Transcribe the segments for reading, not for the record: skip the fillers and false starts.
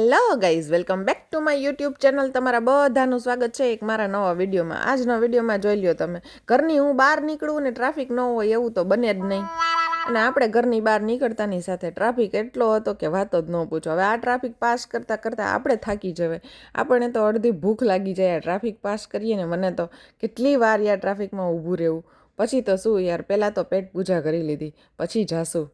Hello guys, welcome back to my YouTube channel. તમારા બધાનું સ્વાગત છે એક મારા નવા વિડીયોમાં. આજના વિડીયોમાં જોઈ લ્યો તમે, ઘરની હું બહાર નીકળું ને ટ્રાફિક ન હોય એવું તો બને જ નહીં. અને આપણે ઘરની બહાર નીકળતાની સાથે ટ્રાફિક એટલો હતો કે વાતો જ ન પૂછો. હવે આ ટ્રાફિક પાસ કરતાં કરતાં આપણે થાકી જવાય. આપણને તો અડધી ભૂખ લાગી જાય ટ્રાફિક પાસ કરીએ ને. મને તો કેટલી વાર યાર ટ્રાફિકમાં ઊભું રહેવું. પછી તો શું યાર, પહેલાં તો પેટ પૂજા કરી લીધી, પછી જાશું.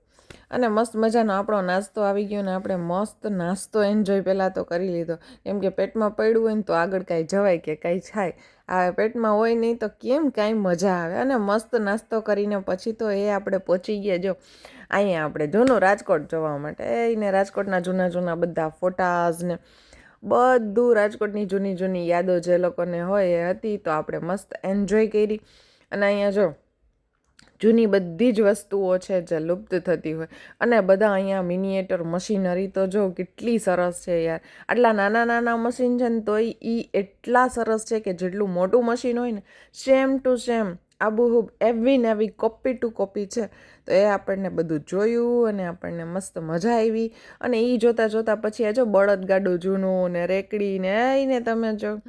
અને મસ્ત મજાનો આપણો નાસ્તો આવી ગયો ને આપણે મસ્ત નાસ્તો એન્જોય પહેલાં તો કરી લીધો. કેમ કે પેટમાં પડ્યું હોય ને તો આગળ કાંઈ જવાય કે કાંઈ થાય. આ પેટમાં હોય નહીં તો કેમ કાંઈ મજા આવે. અને મસ્ત નાસ્તો કરીને પછી તો આપણે પહોંચી ગયા જો અહીંયા આપણે જૂનું રાજકોટ જોવા માટે. એને રાજકોટના જૂના જૂના બધા ફોટાઝ ને બધું રાજકોટની જૂની જૂની યાદો જે લોકોને હોય એ હતી. તો આપણે મસ્ત એન્જોય કરી. અને અહીંયા જો જૂની બધી જ વસ્તુઓ છે જે લુપ્ત થતી હોય. અને બધા અહીંયા મિનિએચર મશીનરી તો જો કેટલી સરસ છે યાર. આટલા નાના નાના મશીન છે ને તોય એ એટલા સરસ છે કે જેટલું મોટું મશીન હોય ને સેમ ટુ સેમ આબુહૂબ એવી ને એવી કોપી ટુ કોપી છે. તો એ આપણને બધું જોયું અને આપણને મસ્ત મજા આવી. અને એ જોતાં જોતાં પછી આ જો બળદગાડું જૂનું ને રેકડી ને એને તમે જો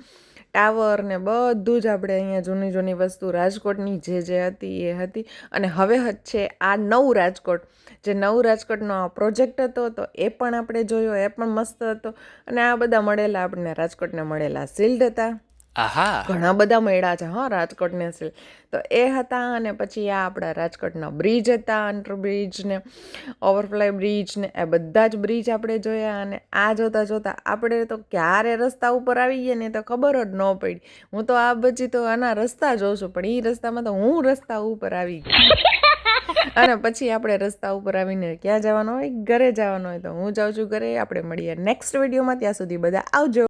ટાવર ને બધું જ આપણે અહીંયા જૂની જૂની વસ્તુ રાજકોટની જે હતી એ હતી. અને હવે છે આ નવું રાજકોટ, જે નવું રાજકોટનો પ્રોજેક્ટ હતો તો એ પણ આપણે જોયો, એ પણ મસ્ત હતો. અને આ બધા મળેલા આપણને રાજકોટને મળેલા શિલ્ડ હતા. ઘણા બધા મળ્યા છે હા રાજકોટને શિલ્ડ તો એ હતા. અને પછી આ આપણા રાજકોટના બ્રિજ હતા, અંડરબ્રિજ ને ઓવરફ્લાય બ્રિજ ને એ બધા જ બ્રિજ આપણે જોયા. અને આ જોતાં જોતાં આપણે તો ક્યારે રસ્તા ઉપર આવી ગયા ને તો ખબર જ ન પડી. હું તો આ બધી તો આના રસ્તા જોઉં છું, પણ એ રસ્તામાં તો હું રસ્તા ઉપર આવી ગઈ. અને પછી આપણે રસ્તા ઉપર આવીને ક્યાં જવાનું હોય, ઘરે જવાનું હોય તો હું જાઉં છું ઘરે. આપણે મળીએ નેક્સ્ટ વિડીયોમાં. ત્યાં સુધી બધા આવજો.